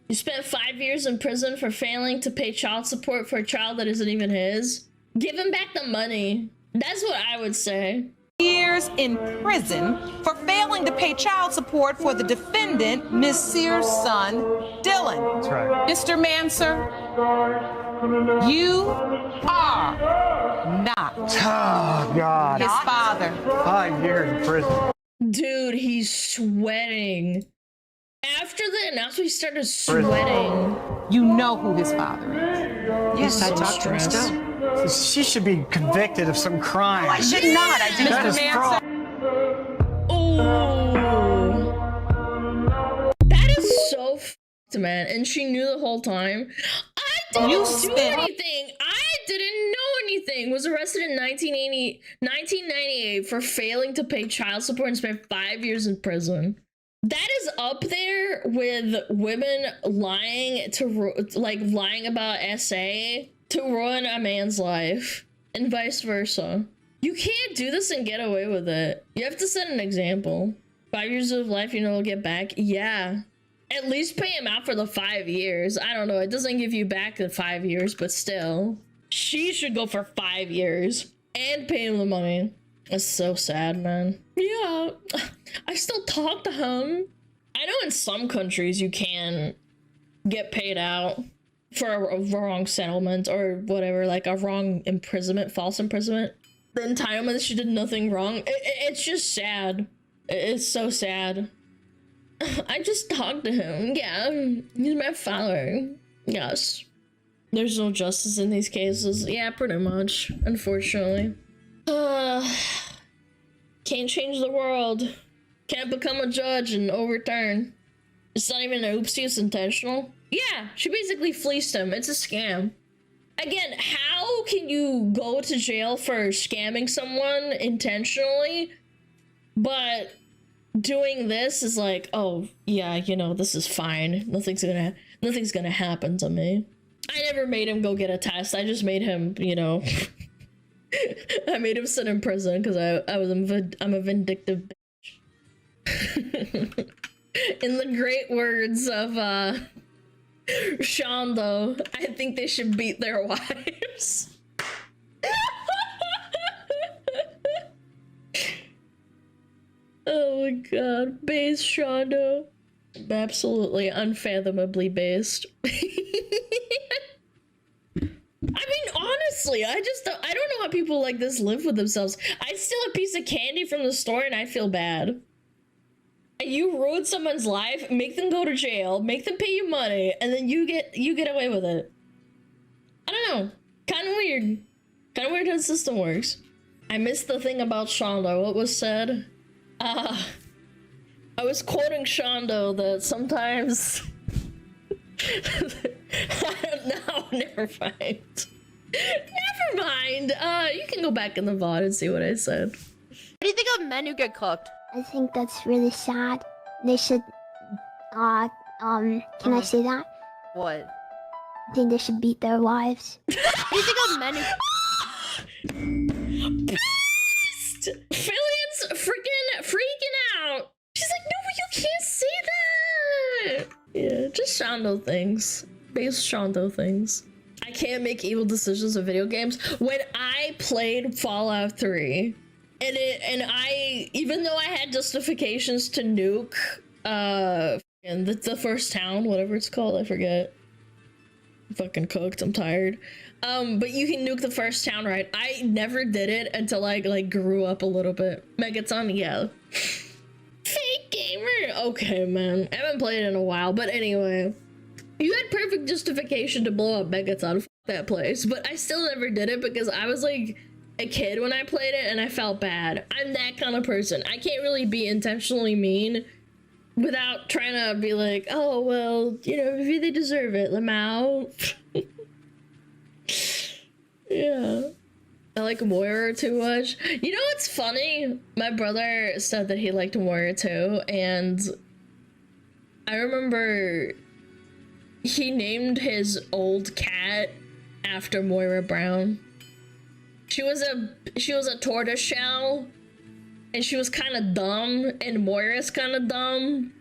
You spent 5 years in prison for failing to pay child support for a child that isn't even his. Give him back the money. That's what I would say. Years in prison for failing to pay child support for the defendant, Ms. Sears' son, Dylan. That's right. Mr. Manser, you are not Oh, God. his father. 5 years in prison. Dude, he's sweating. After the announcement, he started sweating. You know who his father is. Yes, I So talked to him stressed. still. She should be convicted of some crime. I should not. I did That Mr. is Manser. Oh, that is so fucked, man. And she knew the whole time. I didn't You do spent- anything. I didn't know anything. Was arrested in 1998 for failing to pay child support and spent 5 years in prison. That is up there with women lying lying about SA to ruin a man's life, and vice versa. You can't do this and get away with it. You have to set an example. 5 years of life, you know, will get back. Yeah. At least pay him out for the 5 years. I don't know. It doesn't give you back the 5 years, but still. She should go for 5 years and pay him the money. That's so sad, man. Yeah. I still talk to him. I know in some countries you can get paid out for a wrong settlement or whatever, like a wrong imprisonment, false imprisonment. The entitlement, she did nothing wrong. It's just sad. It's so sad. I just talked to him. Yeah, he's my father. Yes. There's no justice in these cases. Yeah, pretty much, unfortunately. Can't change the world. Can't become a judge and overturn. It's not even an oopsie, it's intentional. Yeah, she basically fleeced him. It's a scam. Again, how can you go to jail for scamming someone intentionally, but doing this is like, oh, yeah, you know, this is fine. Nothing's gonna happen to me. I never made him go get a test. I just made him, you know, I made him sit in prison because I'm a vindictive bitch. In the great words of Shondo, I think they should beat their wives. Oh my god, based Shondo. Absolutely unfathomably based. I mean, honestly, I don't know how people like this live with themselves. I steal a piece of candy from the store and I feel bad. You ruin someone's life, make them go to jail, make them pay you money, and then you get away with it. I don't know. Kind of weird. Kind of weird how the system works. I missed the thing about Shondo. What was said? I was quoting Shondo that sometimes... I don't know. Never mind. Never mind. You can go back in the VOD and see what I said. What do you think of men who get cooked? I think that's really sad. They should, can I say that? What? I think they should beat their wives. What do you think of men who... Pissed! Phillian's freaking out. She's like, no, you can't say that. Yeah, just Shondo things. Base Shondo things. I can't make evil decisions in video games. When I played Fallout 3, and I, even though I had justifications to nuke, and the first town, whatever it's called, I forget. I'm fucking cooked, I'm tired. But you can nuke the first town, right? I never did it until I, like, grew up a little bit. Megaton, yeah. Fake gamer! Okay, man. I haven't played it in a while, but anyway. You had perfect justification to blow up Megaton, f that place, but I still never did it because I was, like, a kid when I played it and I felt bad. I'm that kind of person. I can't really be intentionally mean without trying to be like, oh, well, you know, maybe they deserve it, Lamau. Yeah. I like Moira too much. You know what's funny? My brother said that he liked Moira too, and I remember he named his old cat after Moira Brown. She was a tortoise shell, and she was kind of dumb, and Moira's kind of dumb,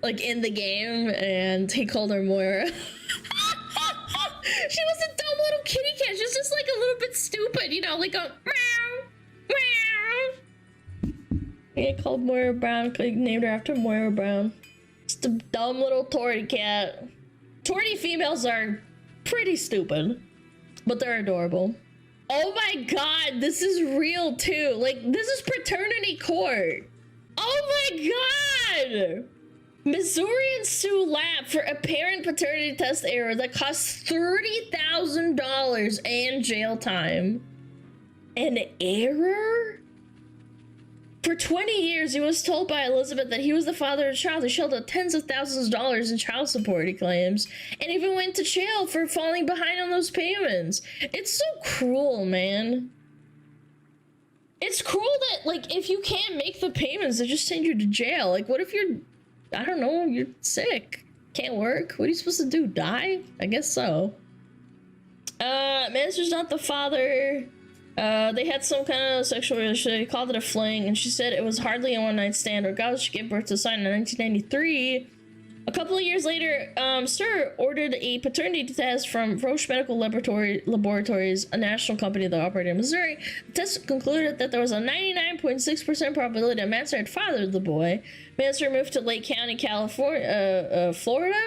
like in the game, and he called her Moira. She was a dumb little kitty cat. She was just like a little bit stupid, you know, like a meow, meow. Yeah, called Moira Brown. Like, named her after Moira Brown. Just a dumb little tortie cat. Tortie females are pretty stupid, but they're adorable. Oh my god, this is real too. Like, this is paternity court. Oh my god! Missourians sue lab for apparent paternity test error that costs $30,000 and jail time. An error? For 20 years, he was told by Elizabeth that he was the father of a child who shelled out tens of thousands of dollars in child support, he claims, and even went to jail for falling behind on those payments. It's so cruel, man. It's cruel that, like, if you can't make the payments, they just send you to jail. Like, what if you're, I don't know, you're sick, can't work? What are you supposed to do, die? I guess so. Master's not the father. They had some kind of sexual relationship. He called it a fling, and she said it was hardly a one-night stand. Regardless, she gave birth to a son in 1993. A couple of years later, Sir ordered a paternity test from Roche Medical Laboratories, a national company that operated in Missouri. The test concluded that there was a 99.6% probability that Mansour had fathered the boy. Mansour moved to Lake County, California, Florida.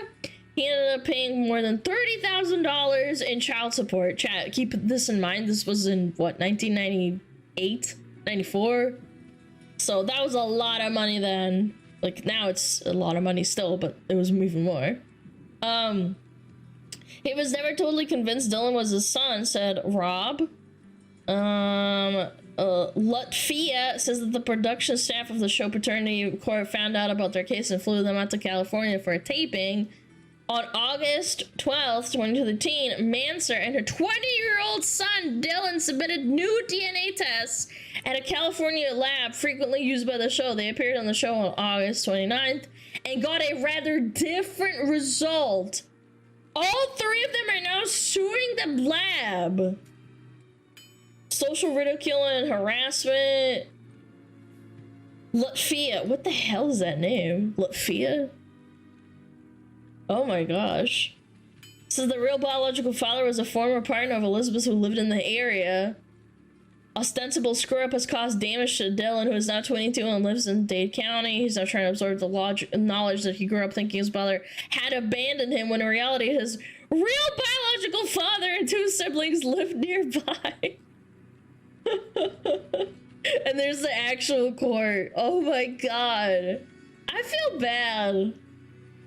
He ended up paying more than $30,000 in child support. Chat, keep this in mind. This was in, what, 1998? 94? So that was a lot of money then. Like, now it's a lot of money still, but it was even more. He was never totally convinced Dylan was his son, said Rob. Latvia says that the production staff of the show Paternity Court found out about their case and flew them out to California for a taping. On August 12th, 2013, Mansour and her 20-year-old son, Dylan, submitted new DNA tests at a California lab frequently used by the show. They appeared on the show on August 29th and got a rather different result. All three of them are now suing the lab. Social ridicule and harassment. Latvia. What the hell is that name? Latvia? Oh my gosh. So the real biological father was a former partner of Elizabeth who lived in the area. Ostensible screw-up has caused damage to Dylan, who is now 22 and lives in Dade County. He's now trying to absorb the knowledge that he grew up thinking his father had abandoned him, when in reality his real biological father and two siblings lived nearby. And there's the actual court. Oh my god. I feel bad.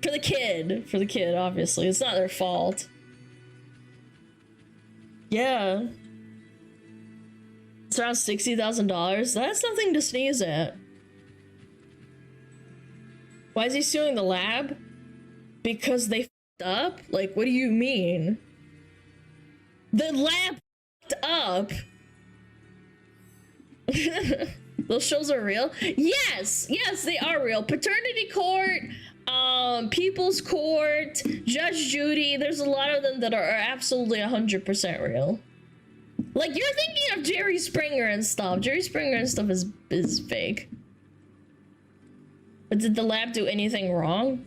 For the kid, obviously. It's not their fault. Yeah. It's around $60,000. That's nothing to sneeze at. Why is he suing the lab? Because they f***ed up? Like, what do you mean? The lab f***ed up? Those shows are real? Yes! Yes, they are real. Paternity Court... People's Court, Judge Judy, there's a lot of them that are absolutely 100% real. Like, you're thinking of Jerry Springer and stuff. Jerry Springer and stuff is fake. But did the lab do anything wrong?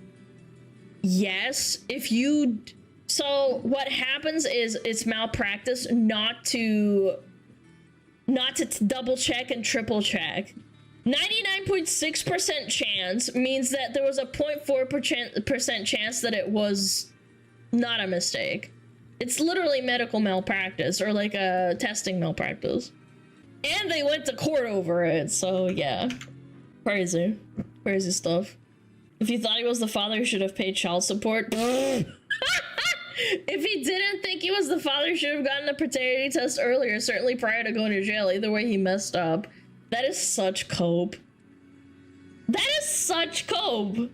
Yes. If you... So, what happens is it's malpractice not to double check and triple check. 99.6% chance means that there was a 0.4% chance that it was not a mistake. It's literally medical malpractice, or like a testing malpractice. And they went to court over it, so yeah. Crazy. Crazy stuff. If you thought he was the father, he should have paid child support. If he didn't think he was the father, he should have gotten a paternity test earlier, certainly prior to going to jail. Either way, he messed up. That is such cope. That is such cope.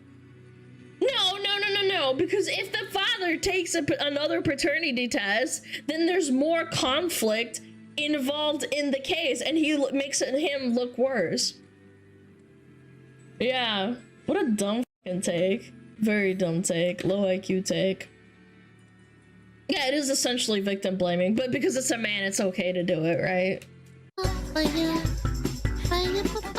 No, because if the father takes another paternity test, then there's more conflict involved in the case, and he makes him look worse. Yeah, what a dumb fucking take. Very dumb take. Low IQ take. Yeah, it is essentially victim blaming, but because it's a man, it's okay to do it, right? Fire. Fire.